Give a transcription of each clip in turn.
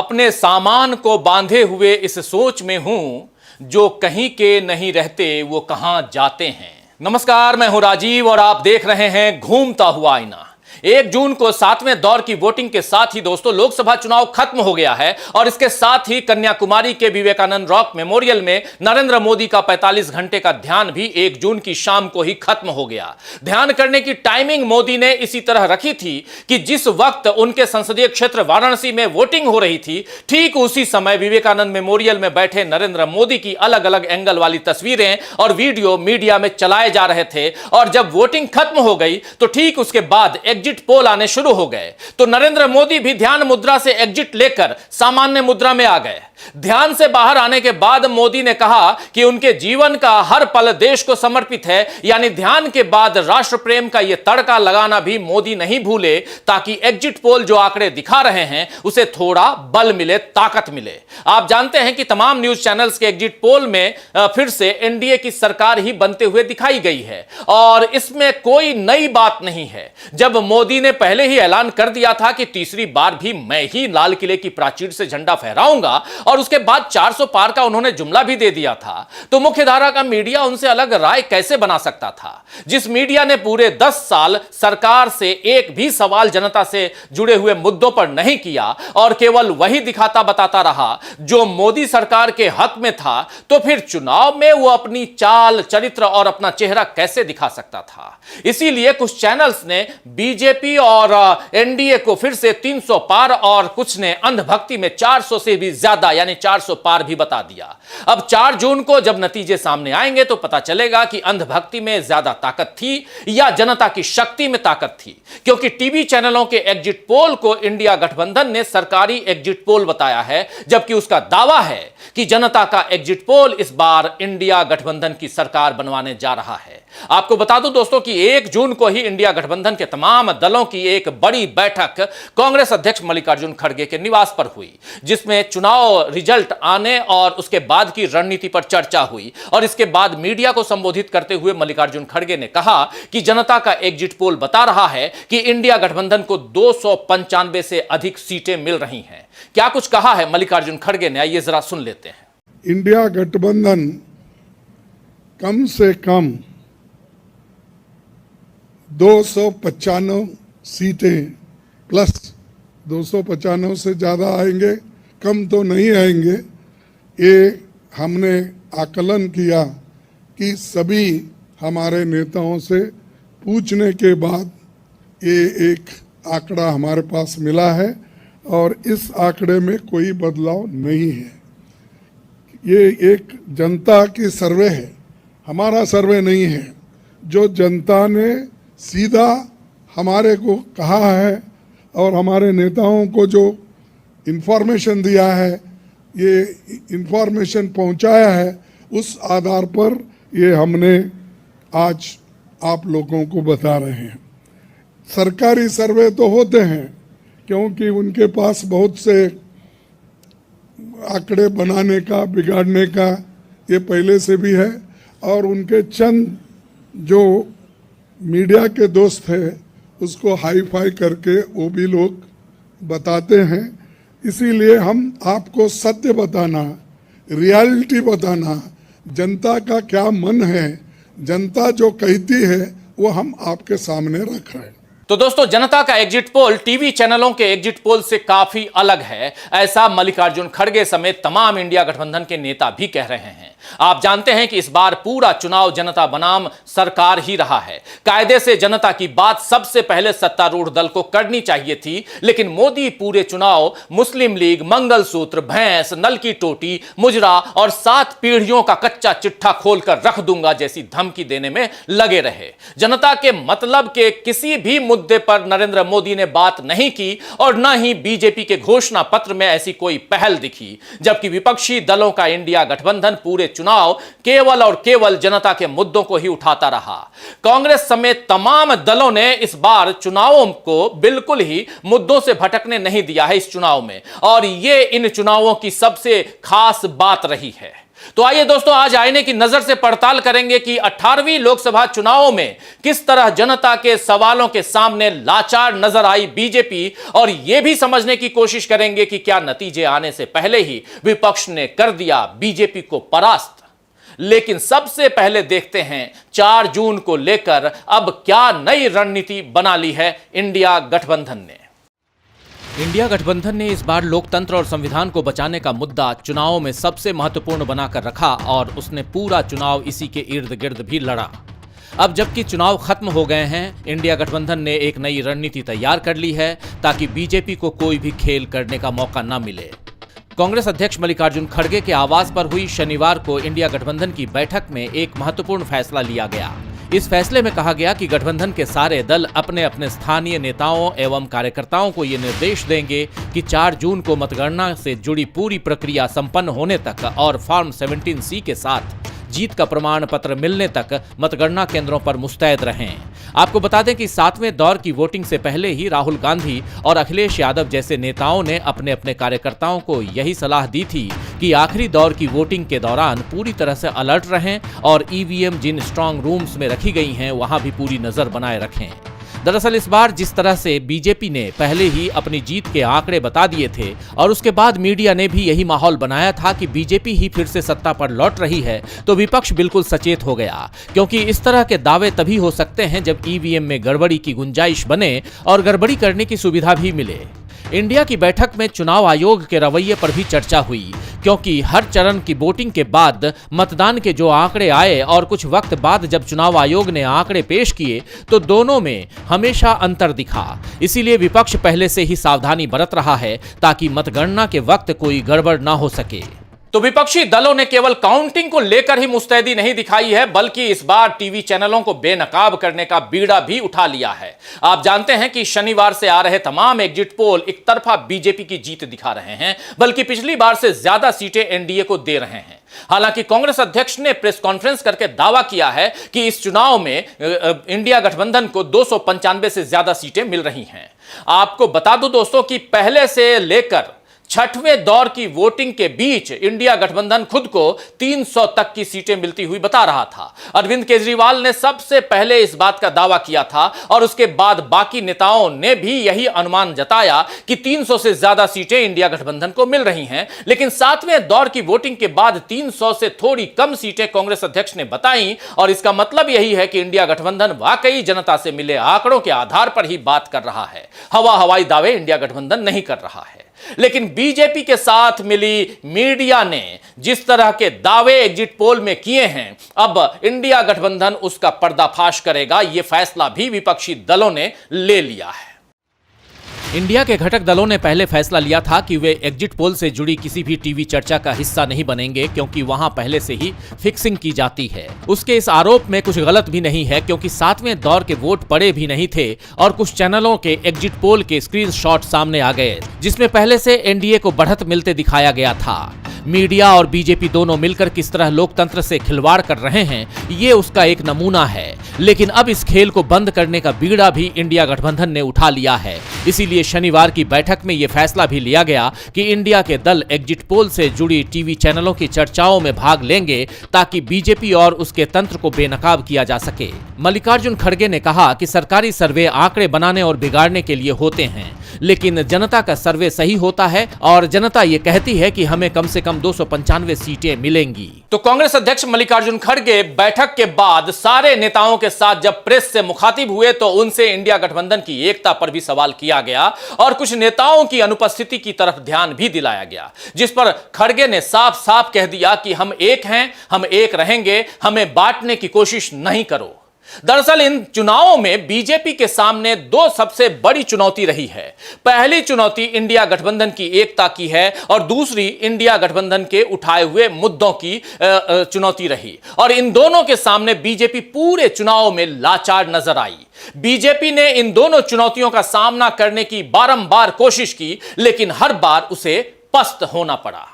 अपने सामान को बांधे हुए इस सोच में हूं, जो कहीं के नहीं रहते वो कहां जाते हैं। नमस्कार, मैं हूं राजीव और आप देख रहे हैं घूमता हुआ आईना। 1 जून को 7वें दौर की वोटिंग के साथ ही दोस्तों लोकसभा चुनाव खत्म हो गया है और इसके साथ ही कन्याकुमारी के विवेकानंद रॉक मेमोरियल में नरेंद्र मोदी का 45 घंटे का ध्यान भी 1 जून की शाम को ही खत्म हो गया। ध्यान करने की टाइमिंग मोदी ने इसी तरह रखी थी कि जिस वक्त उनके संसदीय क्षेत्र वाराणसी में वोटिंग हो रही थी, ठीक उसी समय विवेकानंद मेमोरियल में बैठे नरेंद्र मोदी की अलग अलग एंगल वाली तस्वीरें और वीडियो मीडिया में चलाए जा रहे थे। और जब वोटिंग खत्म हो गई तो ठीक उसके बाद एग्जिट पोल आने शुरू हो गए, तो नरेंद्र मोदी भी ध्यान मुद्रा से एग्जिट लेकर सामान्य मुद्रा में आ गए। ध्यान से बाहर आने के बाद मोदी ने कहा कि उनके जीवन का हर पल देश को समर्पित है, यानी ध्यान के बाद राष्ट्र प्रेम का यह तड़का लगाना भी मोदी नहीं भूले, ताकि एग्जिट पोल जो आंकड़े दिखा रहे हैं उसे थोड़ा बल मिले, ताकत मिले। आप जानते हैं कि तमाम न्यूज चैनल्स के एग्जिट पोल में फिर से एनडीए की सरकार ही बनते हुए दिखाई गई है और इसमें कोई नई बात नहीं है। जब मोदी ने पहले ही ऐलान कर दिया था कि तीसरी बार भी मैं ही लाल किले की प्राचीर से झंडा फहराऊंगा और उसके बाद 400 पार का उन्होंने जुमला भी दे दिया था, तो मुख्य धारा का मीडिया उनसे अलग राय कैसे बना सकता था? जिस मीडिया ने पूरे 10 साल सरकार से एक भी सवाल जनता से जुड़े हुए मुद्दों पर नहीं किया और केवल वही दिखाता बताता रहा जो मोदी सरकार के हक में था, तो फिर चुनाव में वो अपनी चाल चरित्र और अपना चेहरा कैसे दिखा सकता था? इसीलिए कुछ चैनल्स ने बीजेपी और एनडीए को फिर से 300 पार और कुछ ने अंधभक्ति में 400 से भी ज्यादा यानी 400 पार भी बता दिया। अब 4 जून को जब नतीजे सामने आएंगे तो पता चलेगा कि अंधभक्ति में ज्यादा ताकत थी या जनता की शक्ति में ताकत थी, क्योंकि टीवी चैनलों के एग्जिट पोल को इंडिया गठबंधन ने सरकारी एग्जिट पोल बताया है, जबकि उसका दावा है कि जनता का एग्जिट पोल इस बार इंडिया गठबंधन की सरकार बनवाने जा रहा है। आपको बता दूं दोस्तों कि 1 जून को ही इंडिया गठबंधन के तमाम दलों की एक बड़ी बैठक कांग्रेस अध्यक्ष मल्लिकार्जुन खड़गे के निवास पर हुई, जिसमें चुनाव रिजल्ट आने और उसके बाद की रणनीति पर चर्चा हुई। और इसके बाद मीडिया को संबोधित करते हुए मल्लिकार्जुन खड़गे ने कहा कि जनता का एग्जिट पोल बता रहा है कि इंडिया गठबंधन को 295 से अधिक सीटें मिल रही हैं। क्या कुछ कहा है मल्लिकार्जुन खड़गे ने, आइए जरा सुन लेते हैं। इंडिया गठबंधन कम से कम 295 सीटें प्लस 295 से ज़्यादा आएंगे, कम तो नहीं आएंगे। ये हमने आकलन किया कि सभी हमारे नेताओं से पूछने के बाद ये एक आंकड़ा हमारे पास मिला है और इस आंकड़े में कोई बदलाव नहीं है। ये एक जनता की सर्वे है, हमारा सर्वे नहीं है। जो जनता ने सीधा हमारे को कहा है और हमारे नेताओं को जो इन्फॉर्मेशन दिया है, ये इन्फॉर्मेशन पहुंचाया है, उस आधार पर ये हमने आज आप लोगों को बता रहे हैं। सरकारी सर्वे तो होते हैं क्योंकि उनके पास बहुत से आंकड़े बनाने का, बिगाड़ने का ये पहले से भी है और उनके चंद जो मीडिया के दोस्त हैं उसको हाई फाई करके वो भी लोग बताते हैं। इसीलिए हम आपको सत्य बताना, रियलिटी बताना, जनता का क्या मन है, जनता जो कहती है वो हम आपके सामने रख रहे हैं। तो दोस्तों, जनता का एग्जिट पोल टीवी चैनलों के एग्जिट पोल से काफी अलग है, ऐसा मल्लिकार्जुन खड़गे समेत तमाम इंडिया गठबंधन के नेता भी कह रहे हैं। आप जानते हैं कि इस बार पूरा चुनाव जनता बनाम सरकार ही रहा है। कायदे से जनता की बात सबसे पहले सत्तारूढ़ दल को करनी चाहिए थी, लेकिन मोदी पूरे चुनाव मुस्लिम लीग, मंगलसूत्र, भैंस, नल की टोटी, मुजरा और 7 पीढ़ियों का कच्चा चिट्ठा खोलकर रख दूंगा जैसी धमकी देने में लगे रहे। जनता के मतलब के किसी भी मुद्दे पर नरेंद्र मोदी ने बात नहीं की और न ही बीजेपी के घोषणा पत्र में ऐसी कोई पहल दिखी, जबकि विपक्षी दलों का इंडिया गठबंधन पूरे चुनाव केवल और केवल जनता के मुद्दों को ही उठाता रहा। कांग्रेस समेत तमाम दलों ने इस बार चुनावों को बिल्कुल ही मुद्दों से भटकने नहीं दिया है इस चुनाव में, और यह इन चुनावों की सबसे खास बात रही है। तो आइए दोस्तों, आज आईने की नजर से पड़ताल करेंगे कि 18वीं लोकसभा चुनावों में किस तरह जनता के सवालों के सामने लाचार नजर आई बीजेपी, और यह भी समझने की कोशिश करेंगे कि क्या नतीजे आने से पहले ही विपक्ष ने कर दिया बीजेपी को परास्त। लेकिन सबसे पहले देखते हैं 4 जून को लेकर अब क्या नई रणनीति बना ली है इंडिया गठबंधन ने। इंडिया गठबंधन ने इस बार लोकतंत्र और संविधान को बचाने का मुद्दा चुनावों में सबसे महत्वपूर्ण बनाकर रखा और उसने पूरा चुनाव इसी के इर्द गिर्द भी लड़ा। अब जबकि चुनाव खत्म हो गए हैं, इंडिया गठबंधन ने एक नई रणनीति तैयार कर ली है ताकि बीजेपी को कोई भी खेल करने का मौका न मिले। कांग्रेस अध्यक्ष मल्लिकार्जुन खड़गे के आवास पर हुई शनिवार को इंडिया गठबंधन की बैठक में एक महत्वपूर्ण फैसला लिया गया। इस फैसले में कहा गया कि गठबंधन के सारे दल अपने अपने स्थानीय नेताओं एवं कार्यकर्ताओं को ये निर्देश देंगे कि 4 जून को मतगणना से जुड़ी पूरी प्रक्रिया संपन्न होने तक और फॉर्म 17C के साथ जीत का प्रमाण पत्र मिलने तक मतगणना केंद्रों पर मुस्तैद रहें। आपको बता दें कि 7वें दौर की वोटिंग से पहले ही राहुल गांधी और अखिलेश यादव जैसे नेताओं ने अपने अपने कार्यकर्ताओं को यही सलाह दी थी कि आखिरी दौर की वोटिंग के दौरान पूरी तरह से अलर्ट रहें और ईवीएम जिन स्ट्रांग रूम्स में रखी गई हैं वहां भी पूरी नजर बनाए रखें। दरअसल इस बार जिस तरह से बीजेपी ने पहले ही अपनी जीत के आंकड़े बता दिए थे और उसके बाद मीडिया ने भी यही माहौल बनाया था कि बीजेपी ही फिर से सत्ता पर लौट रही है, तो विपक्ष बिल्कुल सचेत हो गया, क्योंकि इस तरह के दावे तभी हो सकते हैं जब ईवीएम में गड़बड़ी की गुंजाइश बने और गड़बड़ी करने की सुविधा भी मिले। इंडिया की बैठक में चुनाव आयोग के रवैये पर भी चर्चा हुई, क्योंकि हर चरण की वोटिंग के बाद मतदान के जो आंकड़े आए और कुछ वक्त बाद जब चुनाव आयोग ने आंकड़े पेश किए तो दोनों में हमेशा अंतर दिखा। इसीलिए विपक्ष पहले से ही सावधानी बरत रहा है ताकि मतगणना के वक्त कोई गड़बड़ ना हो सके। तो विपक्षी दलों ने केवल काउंटिंग को लेकर ही मुस्तैदी नहीं दिखाई है, बल्कि इस बार टीवी चैनलों को बेनकाब करने का बीड़ा भी उठा लिया है। आप जानते हैं कि शनिवार से आ रहे तमाम एग्जिट पोल एक तरफा बीजेपी की जीत दिखा रहे हैं, बल्कि पिछली बार से ज्यादा सीटें एनडीए को दे रहे हैं। हालांकि कांग्रेस अध्यक्ष ने प्रेस कॉन्फ्रेंस करके दावा किया है कि इस चुनाव में इंडिया गठबंधन को 295 से ज्यादा सीटें मिल रही हैं। आपको बता दूं दोस्तों कि पहले से लेकर 6वें दौर की वोटिंग के बीच इंडिया गठबंधन खुद को 300 तक की सीटें मिलती हुई बता रहा था। अरविंद केजरीवाल ने सबसे पहले इस बात का दावा किया था और उसके बाद बाकी नेताओं ने भी यही अनुमान जताया कि 300 से ज्यादा सीटें इंडिया गठबंधन को मिल रही हैं। लेकिन 7वें दौर की वोटिंग के बाद 300 से थोड़ी कम सीटें कांग्रेस अध्यक्ष ने बताई, और इसका मतलब यही है कि इंडिया गठबंधन वाकई जनता से मिले आंकड़ों के आधार पर ही बात कर रहा है। हवाई दावे इंडिया गठबंधन नहीं कर रहा है। लेकिन बीजेपी के साथ मिली मीडिया ने जिस तरह के दावे एग्जिट पोल में किए हैं, अब इंडिया गठबंधन उसका पर्दाफाश करेगा। यह फैसला भी विपक्षी दलों ने ले लिया है। इंडिया के घटक दलों ने पहले फैसला लिया था कि वे एग्जिट पोल से जुड़ी किसी भी टीवी चर्चा का हिस्सा नहीं बनेंगे, क्योंकि वहां पहले से ही फिक्सिंग की जाती है। उसके इस आरोप में कुछ गलत भी नहीं है, क्योंकि 7वें दौर के वोट पड़े भी नहीं थे और कुछ चैनलों के एग्जिट पोल के स्क्रीनशॉट सामने आ गए जिसमें पहले से एनडीए को बढ़त मिलते दिखाया गया था। मीडिया और बीजेपी दोनों मिलकर किस तरह लोकतंत्र से खिलवाड़ कर रहे हैं, ये उसका एक नमूना है। लेकिन अब इस खेल को बंद करने का बीड़ा भी इंडिया गठबंधन ने उठा लिया है। इसीलिए शनिवार की बैठक में यह फैसला भी लिया गया कि इंडिया के दल एग्जिट पोल से जुड़ी टीवी चैनलों की चर्चाओं में भाग लेंगे ताकि बीजेपी और उसके तंत्र को बेनकाब किया जा सके। मल्लिकार्जुन खड़गे ने कहा कि सरकारी सर्वे आंकड़े बनाने और बिगाड़ने के लिए होते हैं, लेकिन जनता का सर्वे सही होता है और जनता ये कहती है कि हमें कम से कम 295 सीटें मिलेंगी। तो कांग्रेस अध्यक्ष मल्लिकार्जुन खड़गे बैठक के बाद सारे नेताओं के साथ जब प्रेस से मुखातिब हुए तो उनसे इंडिया गठबंधन की एकता पर भी सवाल किया गया और कुछ नेताओं की अनुपस्थिति की तरफ ध्यान भी दिलाया गया, जिस पर खड़गे ने साफ साफ कह दिया कि हम एक हैं, हम एक रहेंगे, हमें बांटने की कोशिश नहीं करो। दरअसल इन चुनावों में बीजेपी के सामने 2 सबसे बड़ी चुनौती रही है। पहली चुनौती इंडिया गठबंधन की एकता की है और दूसरी इंडिया गठबंधन के उठाए हुए मुद्दों की चुनौती रही, और इन दोनों के सामने बीजेपी पूरे चुनाव में लाचार नजर आई। बीजेपी ने इन दोनों चुनौतियों का सामना करने की बारंबार कोशिश की, लेकिन हर बार उसे पस्त होना पड़ा।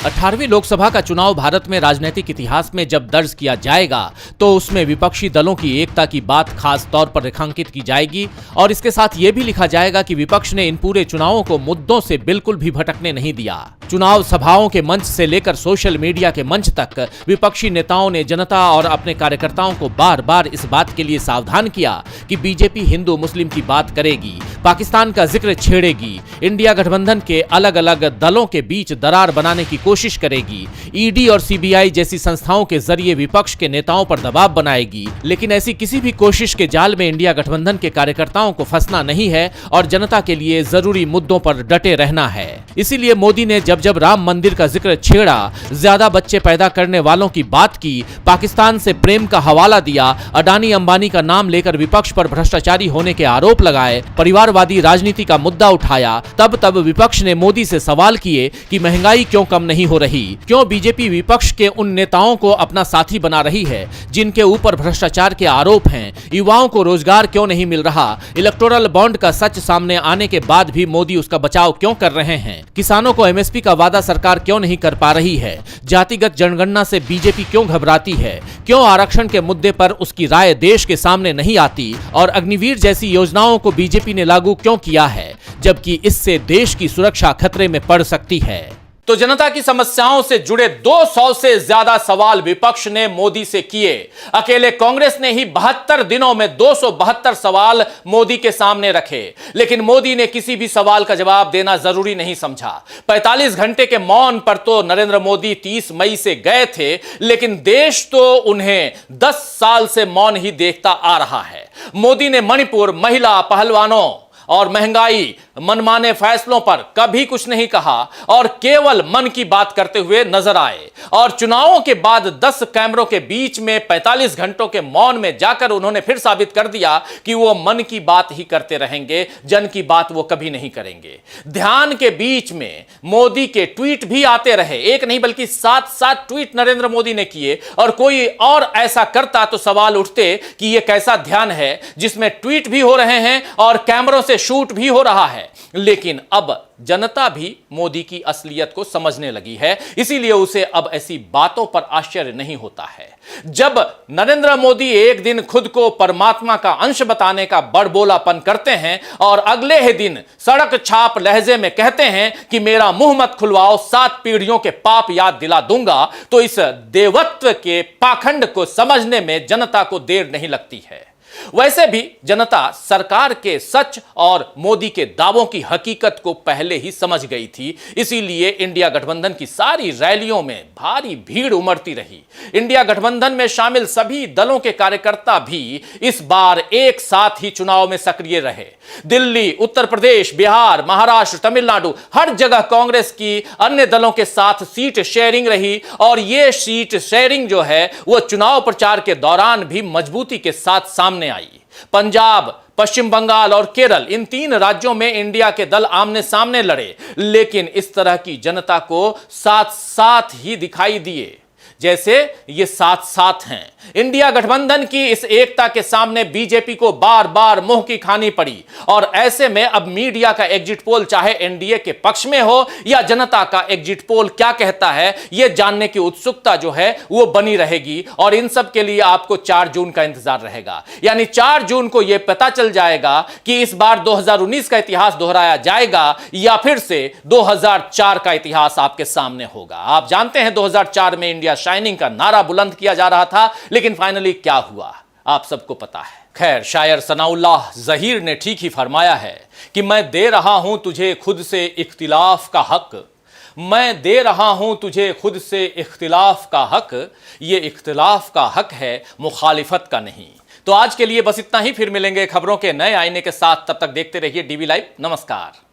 18वीं लोकसभा का चुनाव भारत में राजनीतिक इतिहास में जब दर्ज किया जाएगा तो उसमें विपक्षी दलों की एकता की बात खास तौर पर रेखांकित की जाएगी, और इसके साथ यह भी लिखा जाएगा कि विपक्ष ने इन पूरे चुनावों को मुद्दों से बिल्कुल भी भटकने नहीं दिया। चुनाव सभाओं के मंच से लेकर सोशल मीडिया के मंच तक विपक्षी नेताओं ने जनता और अपने कार्यकर्ताओं को बार बार इस बात के लिए सावधान किया कि बीजेपी हिंदू मुस्लिम की बात करेगी, पाकिस्तान का जिक्र छेड़ेगी, इंडिया गठबंधन के अलग अलग दलों के बीच दरार बनाने की कोशिश करेगी, ईडी और सीबीआई जैसी संस्थाओं के जरिए विपक्ष के नेताओं पर दबाव बनाएगी। लेकिन ऐसी किसी भी कोशिश के जाल में इंडिया गठबंधन के कार्यकर्ताओं को फंसना नहीं है और जनता के लिए जरूरी मुद्दों पर डटे रहना है। इसीलिए मोदी ने जब जब राम मंदिर का जिक्र छेड़ा, ज्यादा बच्चे पैदा करने वालों की बात की, पाकिस्तान से प्रेम का हवाला दिया, अडानी अंबानी का नाम लेकर विपक्ष पर भ्रष्टाचारी होने के आरोप लगाए, परिवारवादी राजनीति का मुद्दा उठाया, तब विपक्ष ने मोदी से सवाल किए कि महंगाई क्यों कम नहीं हो रही, क्यों बीजेपी विपक्ष के उन नेताओं को अपना साथी बना रही है जिनके ऊपर भ्रष्टाचार के आरोप हैं, युवाओं को रोजगार क्यों नहीं मिल रहा, इलेक्टोरल बॉन्ड का सच सामने आने के बाद भी मोदी उसका बचाव क्यों कर रहे हैं, किसानों को एमएसपी का वादा सरकार क्यों नहीं कर पा रही है, जातिगत जनगणना से बीजेपी क्यों घबराती है, क्यों आरक्षण के मुद्दे पर उसकी राय देश के सामने नहीं आती और अग्निवीर जैसी योजनाओं को बीजेपी ने लागू क्यों किया है, जबकि इससे देश की सुरक्षा खतरे में पड़ सकती है। तो जनता की समस्याओं से जुड़े 200 से ज्यादा सवाल विपक्ष ने मोदी से किए। अकेले कांग्रेस ने ही 72 दिनों में 272 सवाल मोदी के सामने रखे, लेकिन मोदी ने किसी भी सवाल का जवाब देना जरूरी नहीं समझा। 45 घंटे के मौन पर तो नरेंद्र मोदी 30 मई से गए थे, लेकिन देश तो उन्हें 10 साल से मौन ही देखता आ रहा है। मोदी ने मणिपुर, महिला, पहलवानों और महंगाई, मनमाने फैसलों पर कभी कुछ नहीं कहा और केवल मन की बात करते हुए नजर आए। और चुनावों के बाद 10 कैमरों के बीच में 45 घंटों के मौन में जाकर उन्होंने फिर साबित कर दिया कि वो मन की बात ही करते रहेंगे, जन की बात वो कभी नहीं करेंगे। ध्यान के बीच में मोदी के ट्वीट भी आते रहे, एक नहीं बल्कि 7 ट्वीट नरेंद्र मोदी ने किए, और कोई और ऐसा करता तो सवाल उठते कि यह कैसा ध्यान है जिसमें ट्वीट भी हो रहे हैं और कैमरों से शूट भी हो रहा है। लेकिन अब जनता भी मोदी की असलियत को समझने लगी है, इसीलिए उसे अब ऐसी बातों पर आश्चर्य नहीं होता है। जब नरेंद्र मोदी एक दिन खुद को परमात्मा का अंश बताने का बड़बोलापन करते हैं और अगले ही दिन सड़क छाप लहजे में कहते हैं कि मेरा मुंह मत खुलवाओ, 7 पीढ़ियों के पाप याद दिला दूंगा, तो इस देवत्व के पाखंड को समझने में जनता को देर नहीं लगती है। वैसे भी जनता सरकार के सच और मोदी के दावों की हकीकत को पहले ही समझ गई थी, इसीलिए इंडिया गठबंधन की सारी रैलियों में भारी भीड़ उमड़ती रही। इंडिया गठबंधन में शामिल सभी दलों के कार्यकर्ता भी इस बार एक साथ ही चुनाव में सक्रिय रहे। दिल्ली, उत्तर प्रदेश, बिहार, महाराष्ट्र, तमिलनाडु, हर जगह कांग्रेस की अन्य दलों के साथ सीट शेयरिंग रही और यह सीट शेयरिंग जो है वो चुनाव प्रचार के दौरान भी मजबूती के साथ सामने आई। पंजाब, पश्चिम बंगाल और केरल, इन 3 राज्यों में इंडिया के दल आमने सामने लड़े, लेकिन इस तरह की जनता को साथ साथ ही दिखाई दिए जैसे ये साथ हैं। इंडिया गठबंधन की इस एकता के सामने बीजेपी को बार बार मुंह की खानी पड़ी और ऐसे में अब मीडिया का एग्जिट पोल चाहे एनडीए के पक्ष में हो या जनता का एग्जिट पोल क्या कहता है, यह जानने की उत्सुकता जो है वो बनी रहेगी। और इन सब के लिए आपको 4 जून का इंतजार रहेगा, यानी 4 जून को यह पता चल जाएगा कि इस बार 2019 का इतिहास दोहराया जाएगा या फिर से 2004 का इतिहास आपके सामने होगा। आप जानते हैं 2004 में इंडिया शाइनिंग का नारा बुलंद किया जा रहा था, लेकिन फाइनली क्या हुआ आप सबको पता है। खैर, शायर सनाउल्लाह ज़हीर ने ठीक ही फरमाया है कि मैं दे रहा हूं तुझे खुद से इख्तिलाफ का हक, मैं दे रहा हूं तुझे खुद से इख्तिलाफ का हक, ये इख्तिलाफ का हक है मुखालिफत का नहीं। तो आज के लिए बस इतना ही, फिर मिलेंगे खबरों के नए आईने के साथ, तब तक देखते रहिए डीवी लाइव। नमस्कार।